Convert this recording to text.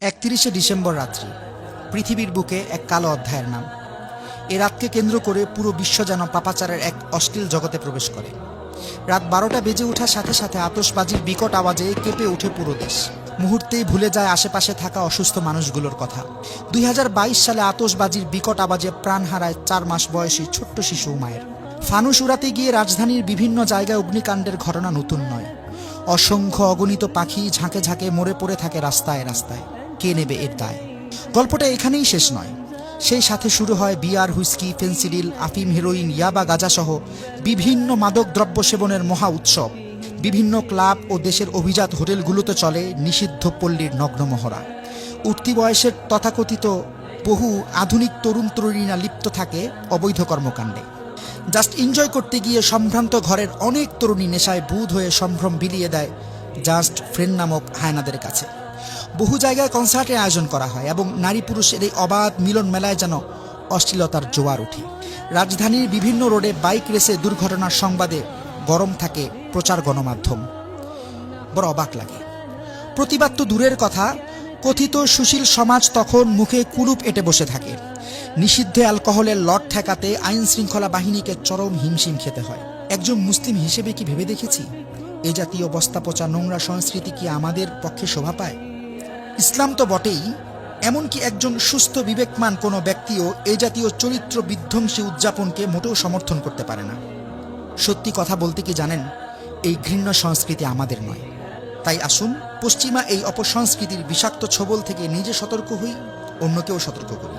31শে December রাত্রি, পৃথিবীর বুকে এক কালো অধ্যায়ের নাম। এ রাতকে কেন্দ্র করে পুরো বিশ্ব যেন পাপাচারের এক অশ্লীল জগতে প্রবেশ করে। রাত 12টা বেজে ওঠার সাথে সাথে আতশবাজির বিকট আওয়াজে কেঁপে ওঠে পুরো দেশ। মুহূর্তেই ভুলে যায় আশেপাশে থাকা অসুস্থ মানুষগুলোর কথা। 2022 সালে আতশবাজির বিকট আওয়াজে প্রাণ হারায় 4 মাস বয়সী ছোট্ট শিশু উমায়ের। ফানুস উড়াতে গিয়ে রাজধানীর বিভিন্ন জায়গায় অগ্নিকাণ্ডের ঘটনা নতুন নয়। অসংখ্য অগণিত পাখি ঝাঁকে ঝাঁকে মরে পড়ে থাকে রাস্তায় রাস্তায়। কে নেবে এর দায়? গল্পটা এখানেই শেষ নয়। সেই সাথে শুরু হয় বিয়ার, হুইস্কি, ফেন্সিডিল, আফিম, হেরোইন, ইয়াবা, গাঁজাসহ বিভিন্ন মাদক দ্রব্য সেবনের মহা উৎসব। বিভিন্ন ক্লাব ও দেশের অভিজাত হোটেলগুলোতে চলে নিষিদ্ধ পল্লীর নগ্ন মহড়া। উঠতি বয়সের তথাকথিত বহু আধুনিক তরুণ তরুণীরা লিপ্ত থাকে অবৈধ কর্মকাণ্ডে। জাস্ট এনজয় করতে গিয়ে সম্ভ্রান্ত ঘরের অনেক তরুণী নেশায় বুঁদ হয়ে সম্ভ্রম বিলিয়ে দেয় জাস্ট ফ্রেন্ড নামক হায়নাদের কাছে। বহু জায়গায় কনসার্টের আয়োজন করা হয় এবং নারী পুরুষের এই অবাধ মিলন মেলায় যেন অশ্লীলতার জোয়ার ওঠে। রাজধানীর বিভিন্ন রোডে বাইক রেসে দুর্ঘটনার সংবাদে গরম থাকে প্রচার গণমাধ্যম। বড় অবাক লাগে। প্রতিবাদ তো দূরের কথা, কথিত সুশীল সমাজ তখন মুখে কুলুপ এঁটে বসে থাকে। নিষিদ্ধ অ্যালকোহলের লট ঠেকাতে আইন শৃঙ্খলা বাহিনীকে চরম হিমশিম খেতে হয়। একজন মুসলিম হিসেবে কি ভেবে দেখেছি এ জাতীয় বস্তা পচা নোংরা সংস্কৃতি কি আমাদের পক্ষে শোভা পায়? ইসলাম তো বটেই, এমনকি একজন সুস্থ বিবেকমান কোনো ব্যক্তিও এ জাতীয় চরিত্র বিধ্বংসী উদযাপনকে মোটেও সমর্থন করতে পারে না। সত্যি কথা বলতে কি জানেন, এই ঘৃণ্য সংস্কৃতি আমাদের নয়। তাই আসুন পশ্চিমা এই অপসংস্কৃতির বিষাক্ত ছোবল থেকে নিজে সতর্ক হই, অন্যকেও সতর্ক করি।